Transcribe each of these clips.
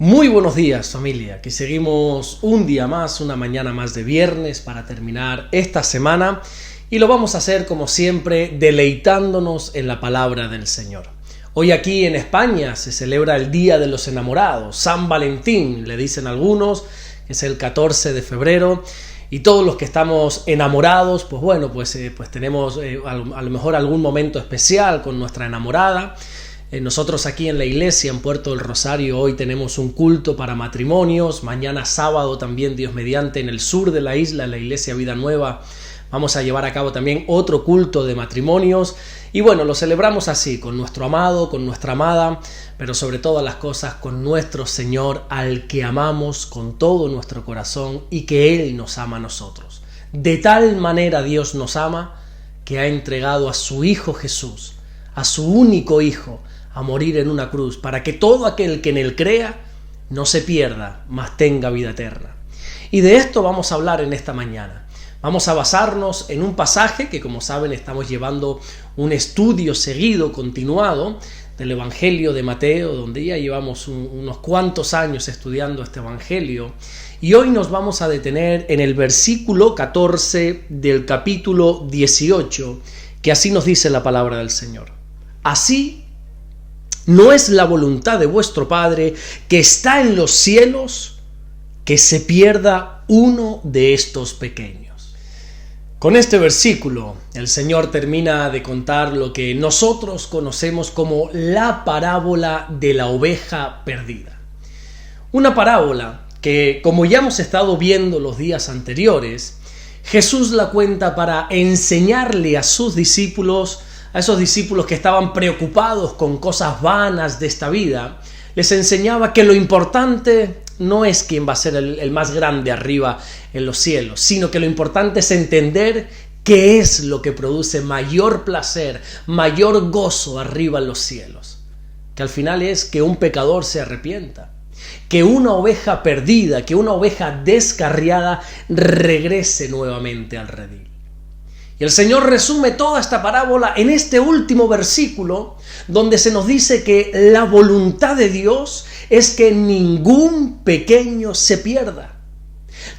Muy buenos días, familia, que seguimos un día más, una mañana más de viernes para terminar esta semana y lo vamos a hacer como siempre deleitándonos en la palabra del Señor. Hoy aquí en España se celebra el Día de los Enamorados, San Valentín, le dicen algunos, que es el 14 de febrero y todos los que estamos enamorados, pues tenemos a lo mejor algún momento especial con nuestra enamorada. Nosotros aquí en la iglesia, en Puerto del Rosario, hoy tenemos un culto para matrimonios. Mañana sábado también, Dios mediante, en el sur de la isla, en la iglesia Vida Nueva, vamos a llevar a cabo también otro culto de matrimonios. Y bueno, lo celebramos así, con nuestro amado, con nuestra amada, pero sobre todas las cosas con nuestro Señor, al que amamos con todo nuestro corazón y que Él nos ama a nosotros. De tal manera Dios nos ama que ha entregado a su Hijo Jesús, a su único Hijo, a morir en una cruz, para que todo aquel que en Él crea no se pierda, mas tenga vida eterna. Y de esto vamos a hablar en esta mañana. Vamos a basarnos en un pasaje que, como saben, estamos llevando un estudio seguido, continuado, del Evangelio de Mateo, donde ya llevamos unos cuantos años estudiando este Evangelio. Y hoy nos vamos a detener en el versículo 14 del capítulo 18, que así nos dice la palabra del Señor. Así no es la voluntad de vuestro Padre que está en los cielos que se pierda uno de estos pequeños. Con este versículo, el Señor termina de contar lo que nosotros conocemos como la parábola de la oveja perdida. Una parábola que, como ya hemos estado viendo los días anteriores, Jesús la cuenta para enseñarle a sus discípulos, a esos discípulos que estaban preocupados con cosas vanas de esta vida, les enseñaba que lo importante no es quién va a ser el más grande arriba en los cielos, sino que lo importante es entender qué es lo que produce mayor placer, mayor gozo arriba en los cielos. Que al final es que un pecador se arrepienta, que una oveja perdida, que una oveja descarriada regrese nuevamente al redil. Y el Señor resume toda esta parábola en este último versículo, donde se nos dice que la voluntad de Dios es que ningún pequeño se pierda.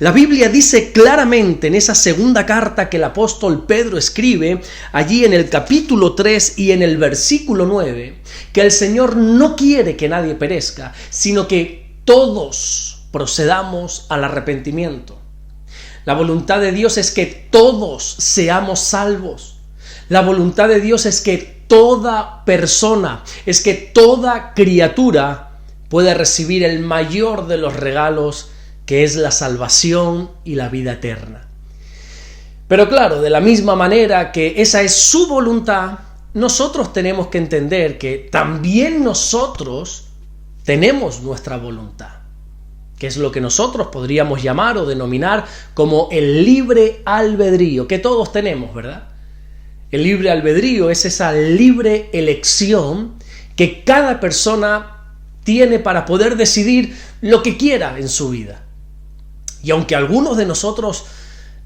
La Biblia dice claramente en esa segunda carta que el apóstol Pedro escribe, allí en el capítulo 3 y en el versículo 9, que el Señor no quiere que nadie perezca, sino que todos procedamos al arrepentimiento. La voluntad de Dios es que todos seamos salvos. La voluntad de Dios es que toda persona, es que toda criatura pueda recibir el mayor de los regalos, que es la salvación y la vida eterna. Pero claro, de la misma manera que esa es su voluntad, nosotros tenemos que entender que también nosotros tenemos nuestra voluntad, que es lo que nosotros podríamos llamar o denominar como el libre albedrío, que todos tenemos, ¿verdad? El libre albedrío es esa libre elección que cada persona tiene para poder decidir lo que quiera en su vida. Y aunque a algunos de nosotros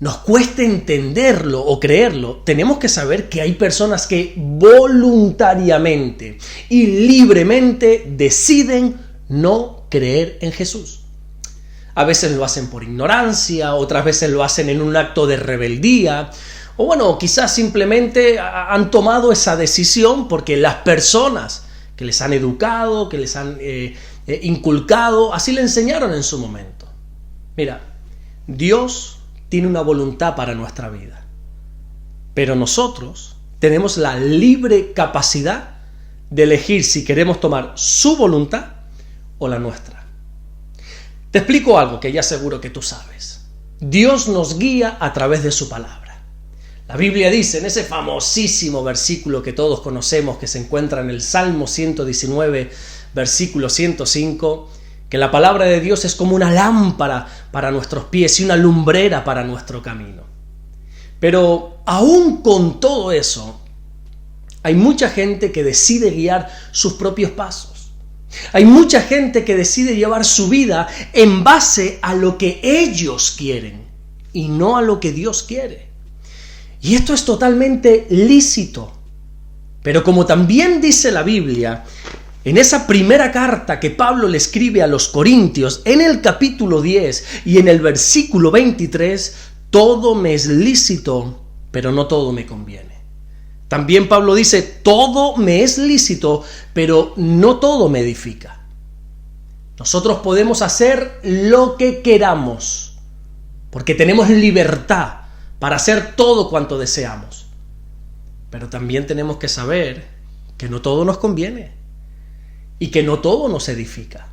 nos cueste entenderlo o creerlo, tenemos que saber que hay personas que voluntariamente y libremente deciden no creer en Jesús. A veces lo hacen por ignorancia, otras veces lo hacen en un acto de rebeldía, o bueno, quizás simplemente han tomado esa decisión porque las personas que les han educado, que les han inculcado, así le enseñaron en su momento. Mira, Dios tiene una voluntad para nuestra vida, pero nosotros tenemos la libre capacidad de elegir si queremos tomar su voluntad o la nuestra. Te explico algo que ya seguro que tú sabes. Dios nos guía a través de su palabra. La Biblia dice en ese famosísimo versículo que todos conocemos, que se encuentra en el Salmo 119, versículo 105, que la palabra de Dios es como una lámpara para nuestros pies y una lumbrera para nuestro camino. Pero aún con todo eso, hay mucha gente que decide guiar sus propios pasos. Hay mucha gente que decide llevar su vida en base a lo que ellos quieren y no a lo que Dios quiere. Y esto es totalmente lícito. Pero como también dice la Biblia, En esa primera carta que Pablo le escribe a los Corintios, en el capítulo 10 y en el versículo 23, todo me es lícito, pero no todo me conviene. También Pablo dice, todo me es lícito, pero no todo me edifica. Nosotros podemos hacer lo que queramos, porque tenemos libertad para hacer todo cuanto deseamos. Pero también tenemos que saber que no todo nos conviene y que no todo nos edifica.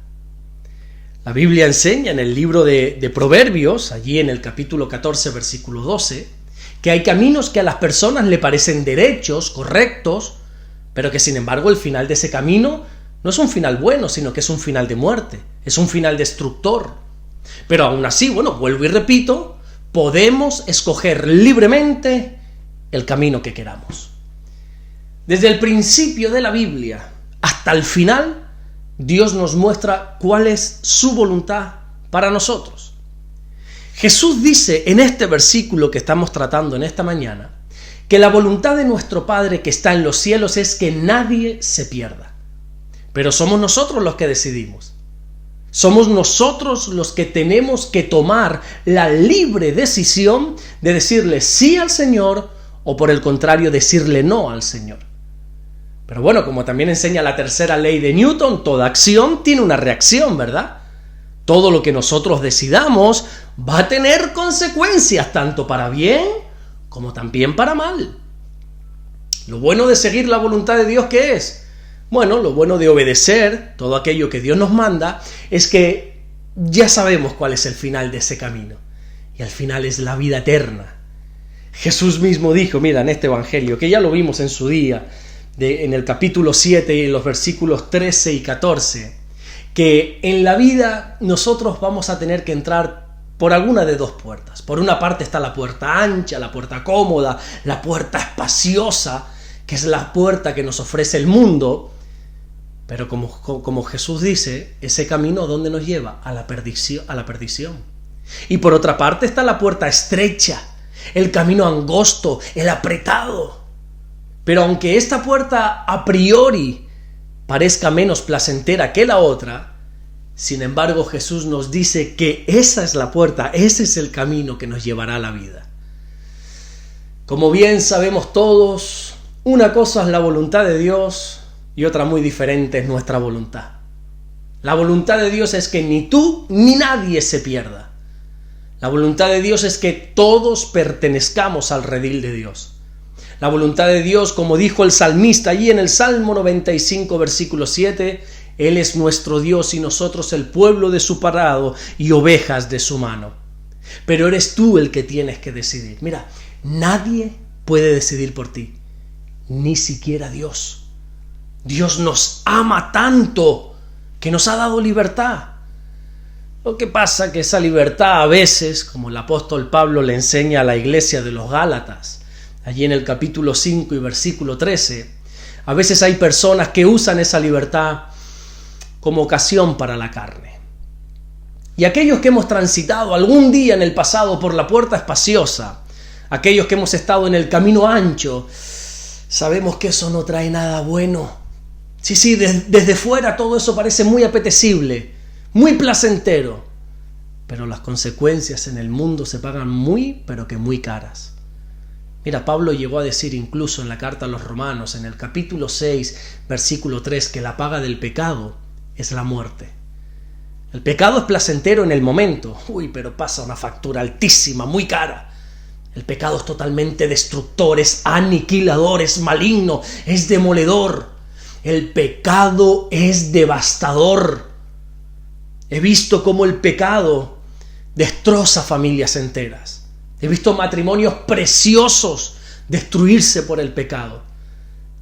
La Biblia enseña en el libro de Proverbios, allí en el capítulo 14, versículo 12, que hay caminos que a las personas le parecen derechos, correctos, pero que sin embargo el final de ese camino no es un final bueno, sino que es un final de muerte, es un final destructor. Pero aún así, vuelvo y repito, podemos escoger libremente el camino que queramos. Desde el principio de la Biblia hasta el final, Dios nos muestra cuál es su voluntad para nosotros. Jesús dice en este versículo que estamos tratando en esta mañana, que la voluntad de nuestro Padre que está en los cielos es que nadie se pierda. Pero somos nosotros los que decidimos. Somos nosotros los que tenemos que tomar la libre decisión de decirle sí al Señor o por el contrario decirle no al Señor. Pero como también enseña la tercera ley de Newton, toda acción tiene una reacción, ¿verdad? Todo lo que nosotros decidamos va a tener consecuencias, tanto para bien como también para mal. Lo bueno de seguir la voluntad de Dios, ¿qué es? Lo bueno de obedecer todo aquello que Dios nos manda es que ya sabemos cuál es el final de ese camino. Y al final es la vida eterna. Jesús mismo dijo, en este evangelio, que ya lo vimos en su día, en el capítulo 7 y en los versículos 13 y 14, que en la vida nosotros vamos a tener que entrar por alguna de dos puertas. Por una parte está la puerta ancha, la puerta cómoda, la puerta espaciosa, que es la puerta que nos ofrece el mundo. Pero como Jesús dice, ese camino ¿a dónde nos lleva? A la perdición. Y por otra parte está la puerta estrecha, el camino angosto, el apretado. Pero aunque esta puerta a priori parezca menos placentera que la otra, sin embargo Jesús nos dice que esa es la puerta, ese es el camino que nos llevará a la vida. Como bien sabemos todos, una cosa es la voluntad de Dios y otra muy diferente es nuestra voluntad. La voluntad de Dios es que ni tú ni nadie se pierda. La voluntad de Dios es que todos pertenezcamos al redil de Dios. La voluntad de Dios, como dijo el salmista allí en el Salmo 95, versículo 7, Él es nuestro Dios y nosotros el pueblo de su prado y ovejas de su mano. Pero eres tú el que tienes que decidir. Nadie puede decidir por ti, ni siquiera Dios. Dios nos ama tanto que nos ha dado libertad. Lo que pasa es que esa libertad a veces, como el apóstol Pablo le enseña a la iglesia de los Gálatas, allí en el capítulo 5 y versículo 13, a veces hay personas que usan esa libertad como ocasión para la carne. Y aquellos que hemos transitado algún día en el pasado por la puerta espaciosa, aquellos que hemos estado en el camino ancho, sabemos que eso no trae nada bueno. Sí, desde fuera todo eso parece muy apetecible, muy placentero, pero las consecuencias en el mundo se pagan muy, pero que muy caras. Pablo llegó a decir incluso en la carta a los Romanos, en el capítulo 6, versículo 3, que la paga del pecado es la muerte. El pecado es placentero en el momento, pero pasa una factura altísima, muy cara. El pecado es totalmente destructor, es aniquilador, es maligno, es demoledor. El pecado es devastador. He visto cómo el pecado destroza familias enteras. He visto matrimonios preciosos destruirse por el pecado.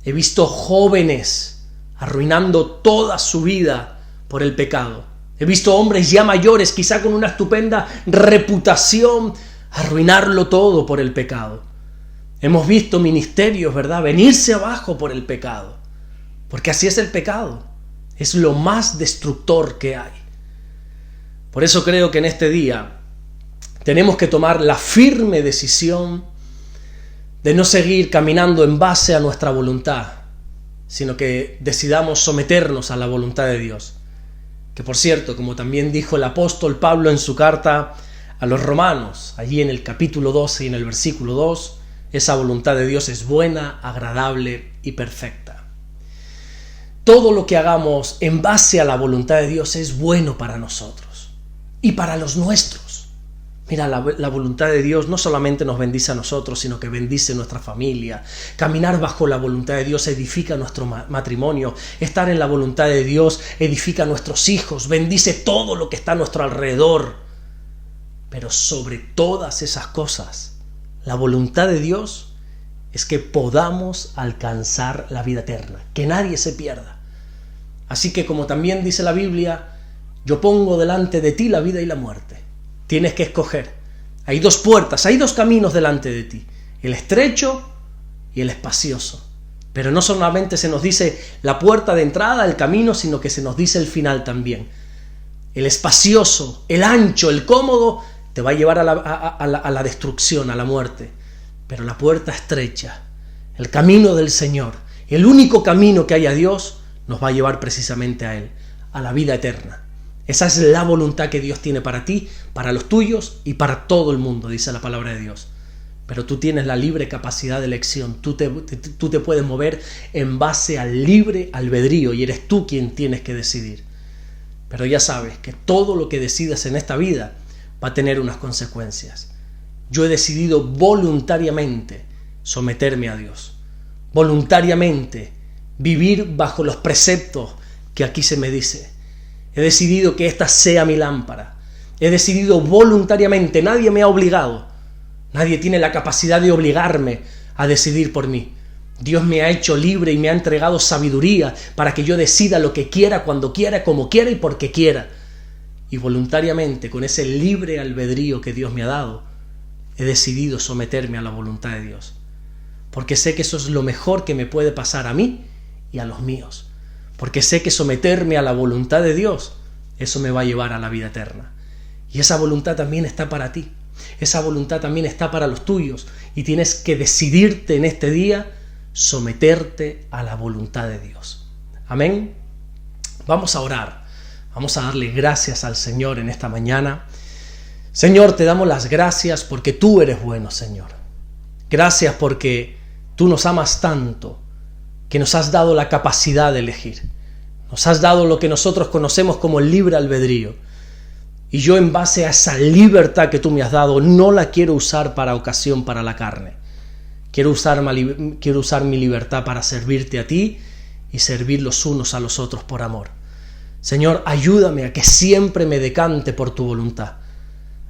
He visto jóvenes arruinando toda su vida por el pecado. He visto hombres ya mayores, quizá con una estupenda reputación, arruinarlo todo por el pecado. Hemos visto ministerios, venirse abajo por el pecado. Porque así es el pecado. Es lo más destructor que hay. Por eso creo que en este día tenemos que tomar la firme decisión de no seguir caminando en base a nuestra voluntad, sino que decidamos someternos a la voluntad de Dios. Que por cierto, como también dijo el apóstol Pablo en su carta a los Romanos, allí en el capítulo 12 y en el versículo 2, esa voluntad de Dios es buena, agradable y perfecta. Todo lo que hagamos en base a la voluntad de Dios es bueno para nosotros y para los nuestros. Mira, la voluntad de Dios no solamente nos bendice a nosotros, sino que bendice nuestra familia. Caminar bajo la voluntad de Dios edifica nuestro matrimonio. Estar en la voluntad de Dios edifica a nuestros hijos, bendice todo lo que está a nuestro alrededor. Pero sobre todas esas cosas, la voluntad de Dios es que podamos alcanzar la vida eterna, que nadie se pierda. Así que, como también dice la Biblia, yo pongo delante de ti la vida y la muerte. Tienes que escoger. Hay dos puertas, hay dos caminos delante de ti, el estrecho y el espacioso. Pero no solamente se nos dice la puerta de entrada, el camino, sino que se nos dice el final también. El espacioso, el ancho, el cómodo, te va a llevar a la destrucción, a la muerte. Pero la puerta estrecha, el camino del Señor, el único camino que hay a Dios, nos va a llevar precisamente a Él, a la vida eterna. Esa es la voluntad que Dios tiene para ti, para los tuyos y para todo el mundo, dice la palabra de Dios. Pero tú tienes la libre capacidad de elección, tú te puedes mover en base al libre albedrío y eres tú quien tienes que decidir. Pero ya sabes que todo lo que decidas en esta vida va a tener unas consecuencias. Yo he decidido voluntariamente someterme a Dios, voluntariamente vivir bajo los preceptos que aquí se me dice. He decidido que esta sea mi lámpara. He decidido voluntariamente, nadie me ha obligado. Nadie tiene la capacidad de obligarme a decidir por mí. Dios me ha hecho libre y me ha entregado sabiduría para que yo decida lo que quiera, cuando quiera, como quiera y porque quiera. Y voluntariamente, con ese libre albedrío que Dios me ha dado, he decidido someterme a la voluntad de Dios. Porque sé que eso es lo mejor que me puede pasar a mí y a los míos. Porque sé que someterme a la voluntad de Dios, eso me va a llevar a la vida eterna. Y esa voluntad también está para ti. Esa voluntad también está para los tuyos. Y tienes que decidirte en este día, someterte a la voluntad de Dios. Amén. Vamos a orar. Vamos a darle gracias al Señor en esta mañana. Señor, te damos las gracias porque tú eres bueno, Señor. Gracias porque tú nos amas tanto, que nos has dado la capacidad de elegir. Nos has dado lo que nosotros conocemos como el libre albedrío. Y yo, en base a esa libertad que tú me has dado, no la quiero usar para ocasión para la carne. Quiero usar mi libertad para servirte a ti y servir los unos a los otros por amor. Señor, ayúdame a que siempre me decante por tu voluntad.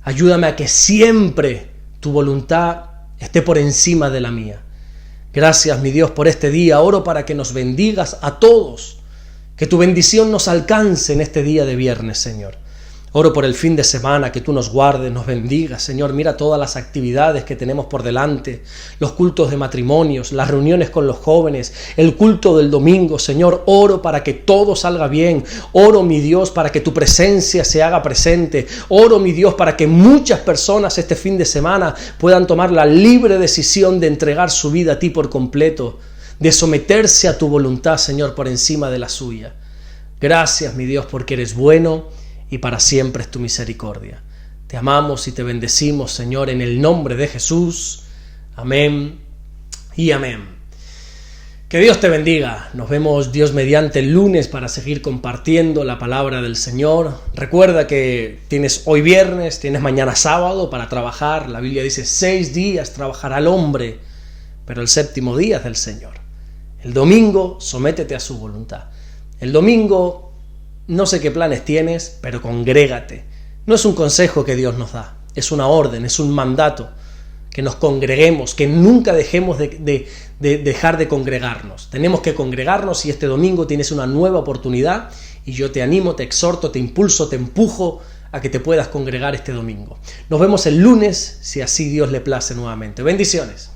Ayúdame a que siempre tu voluntad esté por encima de la mía. Gracias, mi Dios, por este día. Oro para que nos bendigas a todos. Que tu bendición nos alcance en este día de viernes, Señor. Oro por el fin de semana, que tú nos guardes, nos bendigas, Señor. Mira todas las actividades que tenemos por delante, los cultos de matrimonios, las reuniones con los jóvenes, el culto del domingo, Señor. Oro para que todo salga bien. Oro, mi Dios, para que tu presencia se haga presente. Oro, mi Dios, para que muchas personas este fin de semana puedan tomar la libre decisión de entregar su vida a ti por completo, de someterse a tu voluntad, Señor, por encima de la suya. Gracias, mi Dios, porque eres bueno y para siempre es tu misericordia. Te amamos y te bendecimos, Señor, en el nombre de Jesús. Amén y amén. Que Dios te bendiga. Nos vemos, Dios mediante, el lunes para seguir compartiendo la palabra del Señor. Recuerda que tienes hoy viernes, tienes mañana sábado para trabajar. La Biblia dice 6 días trabajará el hombre, pero el 7º día es del Señor. El domingo, sométete a su voluntad. El domingo, no sé qué planes tienes, pero congrégate. No es un consejo que Dios nos da, es una orden, es un mandato, que nos congreguemos, que nunca dejemos de dejar de congregarnos. Tenemos que congregarnos y este domingo tienes una nueva oportunidad y yo te animo, te exhorto, te impulso, te empujo a que te puedas congregar este domingo. Nos vemos el lunes, si así Dios le place nuevamente. Bendiciones.